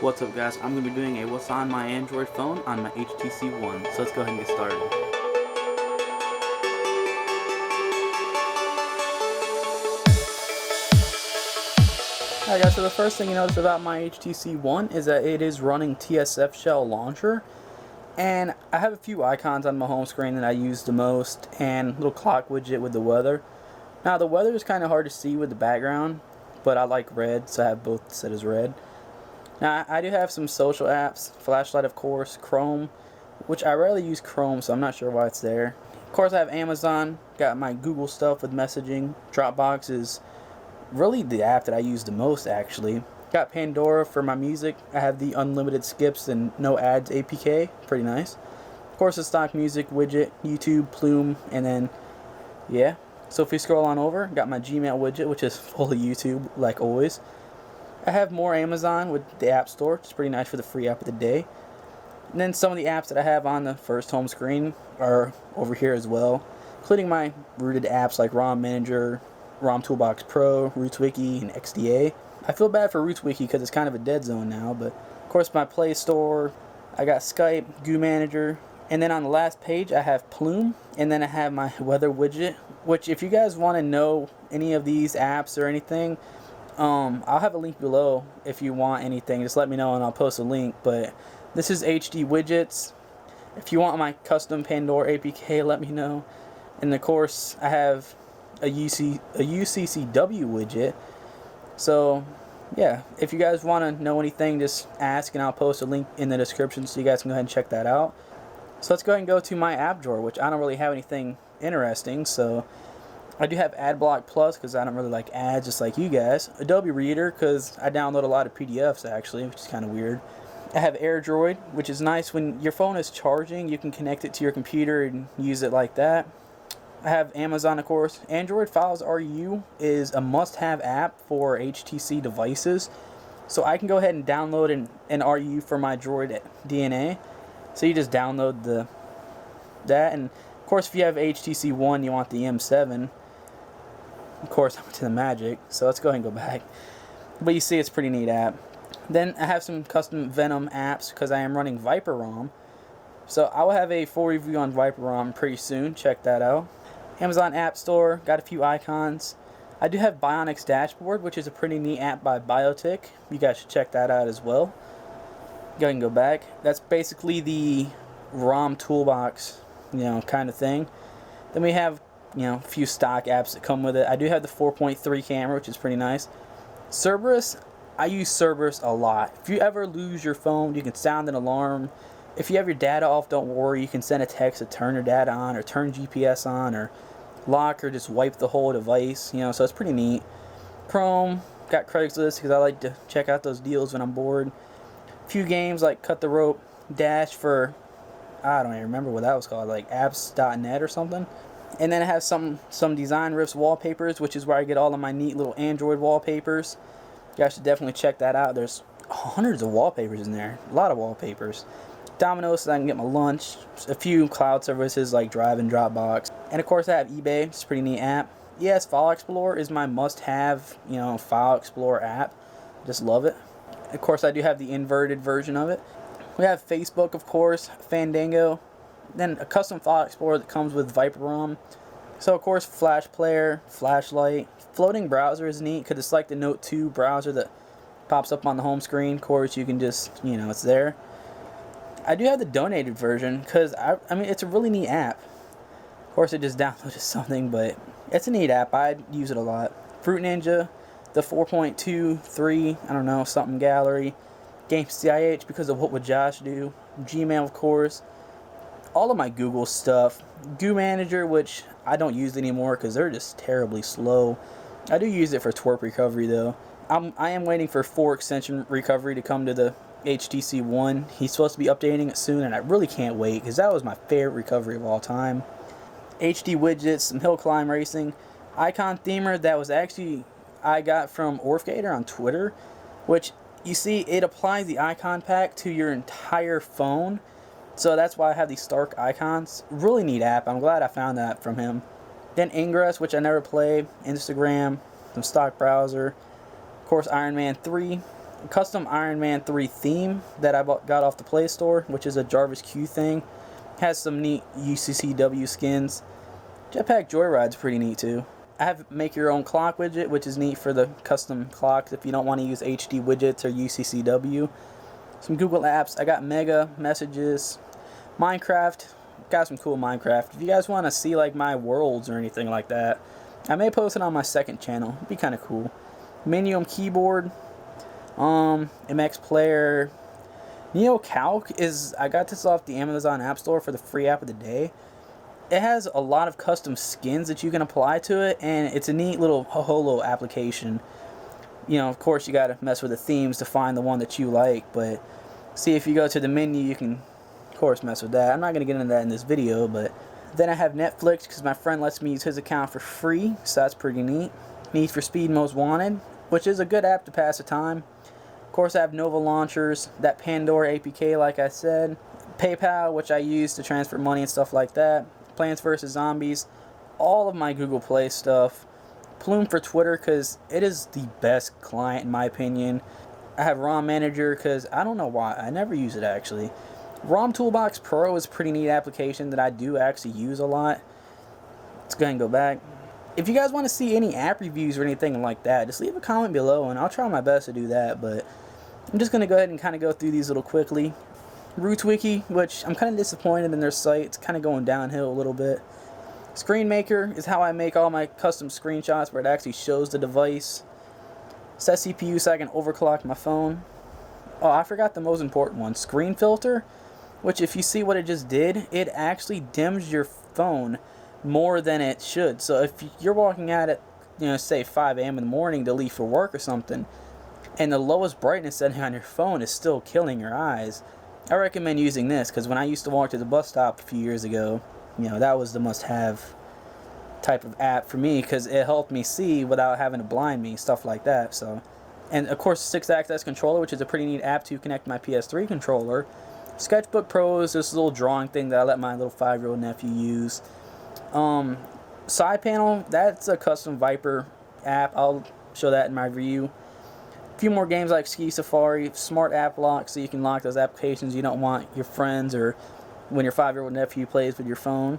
What's up guys, I'm going to be doing a what's on my Android phone on my HTC One, so let's go ahead and get started. Alright guys, so the first thing you notice about my HTC One is that it is running TSF Shell Launcher, and I have a few icons on my home screen that I use the most, and a little clock widget with the weather. Now the weather is kind of hard to see with the background, but I like red, so I have both set as red. Now, I do have some social apps, Flashlight of course, Chrome, which I rarely use Chrome, so I'm not sure why it's there. Of course, I have Amazon, got my Google stuff with messaging. Dropbox is really the app that I use the most, actually. Got Pandora for my music. I have the unlimited skips and no ads APK, pretty nice. Of course, the stock music widget, YouTube, Plume, and then, yeah. So if we scroll on over, got my Gmail widget, which is full of YouTube, like always. I have more Amazon with the App Store, which is pretty nice for the free app of the day. And then some of the apps that I have on the first home screen are over here as well, including my rooted apps like ROM Manager, ROM Toolbox Pro, RootsWiki, and XDA. I feel bad for RootsWiki because it's kind of a dead zone now, but of course my Play Store, I got Skype, Goo Manager, and then on the last page I have Plume, and then I have my weather widget, which if you guys want to know any of these apps or anything, I'll have a link below if you want anything. Just let me know and I'll post a link. But this is HD widgets. If you want my custom Pandora APK, let me know. And of course, I have a UCCW widget. So yeah, if you guys want to know anything, just ask and I'll post a link in the description so you guys can go ahead and check that out. So let's go ahead and go to my app drawer, which I don't really have anything interesting. So I do have AdBlock Plus because I don't really like ads just like you guys. Adobe Reader because I download a lot of PDFs actually, which is kind of weird. I have AirDroid, which is nice when your phone is charging. You can connect it to your computer and use it like that. I have Amazon, of course. Android Files RU is a must-have app for HTC devices. So I can go ahead and download an RU for my Droid DNA. So you just download that, and of course if you have HTC One, you want the M7. Of course, I went to the Magic, so let's go ahead and go back. But you see, it's a pretty neat app. Then I have some custom Venom apps because I am running Viper ROM. So I will have a full review on Viper ROM pretty soon. Check that out. Amazon App Store, got a few icons. I do have Bionics Dashboard, which is a pretty neat app by Biotic. You guys should check that out as well. Go ahead and go back. That's basically the ROM toolbox, kind of thing. Then we have a few stock apps that come with it. I do have the 4.3 camera, which is pretty nice. Cerberus, I use Cerberus a lot. If you ever lose your phone, you can sound an alarm. If you have your data off, don't worry. You can send a text to turn your data on, or turn GPS on, or lock, or just wipe the whole device. So it's pretty neat. Chrome, got Craigslist because I like to check out those deals when I'm bored. A few games like Cut the Rope, Dash for, I don't even remember what that was called, like apps.net or something. And then I have some Design Riffs wallpapers, which is where I get all of my neat little Android wallpapers. You guys should definitely check that out. There's hundreds of wallpapers in there. A lot of wallpapers. Domino's so I can get my lunch. A few cloud services like Drive and Dropbox. And of course I have eBay. It's a pretty neat app. Yes, File Explorer is my must-have, File Explorer app. Just love it. Of course I do have the inverted version of it. We have Facebook, of course, Fandango. Then a custom File Explorer that comes with Viper ROM. So of course Flash Player, Flashlight. Floating browser is neat because it's like the Note 2 browser that pops up on the home screen. Of course you can just, it's there. I do have the donated version because I mean it's a really neat app. Of course it just downloaded something, but it's a neat app. I'd use it a lot. Fruit Ninja, the 4.23, I don't know, something gallery. Game CIH because of What Would Josh Do. Gmail, of course. All of my Google stuff. Goo Manager, which I don't use anymore because they're just terribly slow. I do use it for twerp recovery though. I am waiting for 4 extension recovery to come to the HTC One. He's supposed to be updating it soon, and I really can't wait because that was my favorite recovery of all time. HD widgets, some hill climb racing. Icon themer that was actually I got from Orfgator on Twitter, which you see it applies the icon pack to your entire phone. So that's why I have these Stark icons. Really neat app. I'm glad I found that from him. Then Ingress, which I never play. Instagram, some stock browser. Of course, Iron Man 3. custom Iron Man 3 theme that I got off the Play Store, which is a Jarvis Q thing. Has some neat UCCW skins. Jetpack Joyride's pretty neat too. I have make your own clock widget, which is neat for the custom clocks if you don't want to use HD widgets or UCCW. Some Google apps. I got Mega, Messages, Minecraft. Got some cool Minecraft. If you guys want to see like my worlds or anything like that, I may post it on my second channel. It'd be kind of cool. Minium keyboard. MX Player. NeoCalc is, I got this off the Amazon App Store for the free app of the day. It has a lot of custom skins that you can apply to it, and it's a neat little holo application. You know, of course, you gotta mess with the themes to find the one that you like, but see, if you go to the menu, you can, of course, mess with that. I'm not gonna get into that in this video, but then I have Netflix, because my friend lets me use his account for free, so that's pretty neat. Need for Speed Most Wanted, which is a good app to pass the time. Of course, I have Nova Launchers, that Pandora APK, like I said. PayPal, which I use to transfer money and stuff like that. Plants vs. Zombies. All of my Google Play stuff. Plume for Twitter, because it is the best client in my opinion. I have ROM Manager, because I don't know why. I never use it, actually. ROM Toolbox Pro is a pretty neat application that I do actually use a lot. Let's go ahead and go back. If you guys want to see any app reviews or anything like that, just leave a comment below, and I'll try my best to do that, but I'm just going to go ahead and kind of go through these little quickly. RootsWiki, which I'm kind of disappointed in their site. It's kind of going downhill a little bit. ScreenMaker is how I make all my custom screenshots where it actually shows the device. Set CPU so I can overclock my phone. Oh, I forgot the most important one. Screen Filter, which if you see what it just did, it actually dims your phone more than it should. So if you're walking out at, you know, say 5 a.m. in the morning to leave for work or something, and the lowest brightness setting on your phone is still killing your eyes, I recommend using this, because when I used to walk to the bus stop a few years ago, you know, that was the must-have type of app for me, because it helped me see without having to blind me, stuff like that. So, and of course, 6-axis controller, which is a pretty neat app to connect my PS3 controller. Sketchbook Pro is this little drawing thing that I let my little 5-year-old nephew use. Side panel, that's a custom Viper app. I'll show that in my review. A few more games like Ski Safari, Smart App Lock, so you can lock those applications you don't want your friends or when your 5-year-old nephew plays with your phone.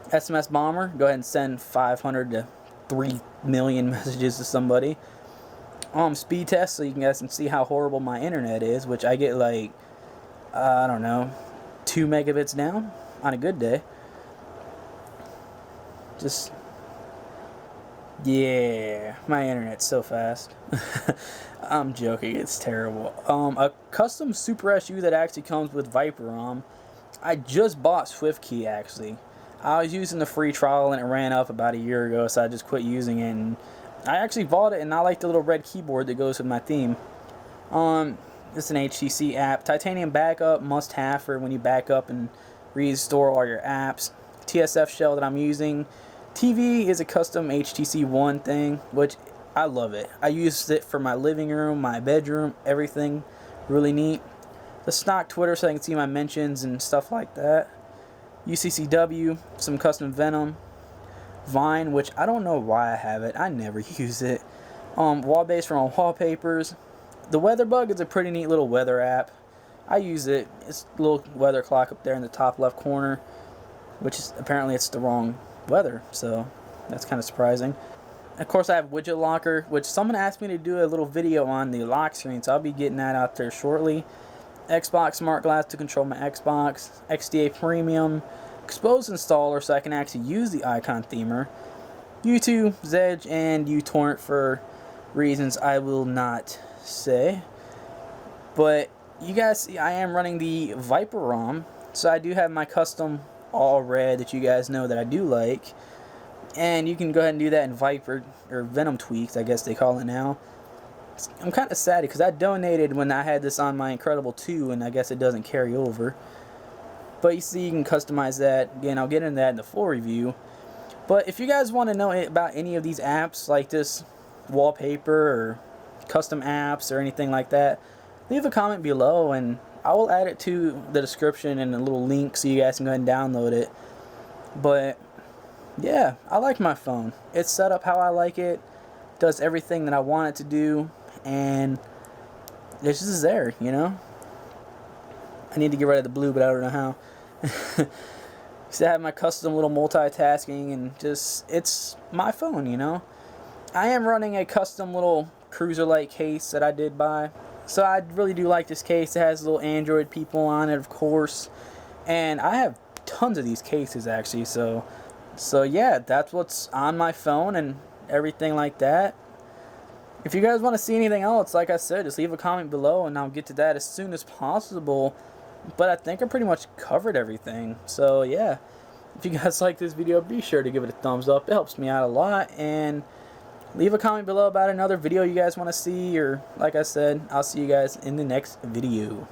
SMS Bomber, go ahead and send 500 to 3 million messages to somebody. Speed test, so you guys can see how horrible my internet is, which I get like, I don't know, 2 megabits down on a good day. Just, yeah, my internet's so fast. I'm joking, it's terrible. A custom Super SU that actually comes with Viper. I just bought SwiftKey, actually. I was using the free trial and it ran up about a year ago, so I just quit using it. And I actually bought it, and I like the little red keyboard that goes with my theme. It's an HTC app. Titanium backup, must have for when you back up and restore all your apps. TSF shell that I'm using. TV is a custom HTC One thing, which I love it. I used it for my living room, my bedroom, everything. Really neat. The stock Twitter so I can see my mentions and stuff like that. UCCW, some custom Venom. Vine, which I don't know why I have it. I never use it. Wallbase for my wallpapers. The Weatherbug is a pretty neat little weather app. I use it. It's a little weather clock up there in the top left corner, which is apparently it's the wrong weather, so that's kind of surprising. Of course, I have Widget Locker, which someone asked me to do a little video on the lock screen, so I'll be getting that out there shortly. Xbox Smart Glass to control my Xbox. XDA Premium. Expose installer so I can actually use the icon themer. U2, Zedge, and uTorrent for reasons I will not say. But you guys see I am running the Viper ROM, so I do have my custom all red that you guys know that I do like. And you can go ahead and do that in Viper, or Venom Tweaks, I guess they call it now. I'm kind of sad because I donated when I had this on my Incredible 2, and I guess it doesn't carry over. But you see, you can customize that. Again, I'll get into that in the full review. But if you guys want to know about any of these apps, like this wallpaper or custom apps or anything like that, leave a comment below, and I will add it to the description and a little link so you guys can go ahead and download it. But yeah, I like my phone. It's set up how I like it. Does everything that I want it to do. And it's just there, you know. I need to get rid of the blue, but I don't know how. So I have my custom little multitasking, and just, it's my phone, you know. I am running a custom little cruiser light case that I did buy. So I really do like this case. It has little Android people on it, of course. And I have tons of these cases actually, so yeah, that's what's on my phone and everything like that. If you guys want to see anything else, like I said, just leave a comment below and I'll get to that as soon as possible. But I think I pretty much covered everything. So yeah, if you guys like this video, be sure to give it a thumbs up. It helps me out a lot. And leave a comment below about another video you guys want to see. Or like I said, I'll see you guys in the next video.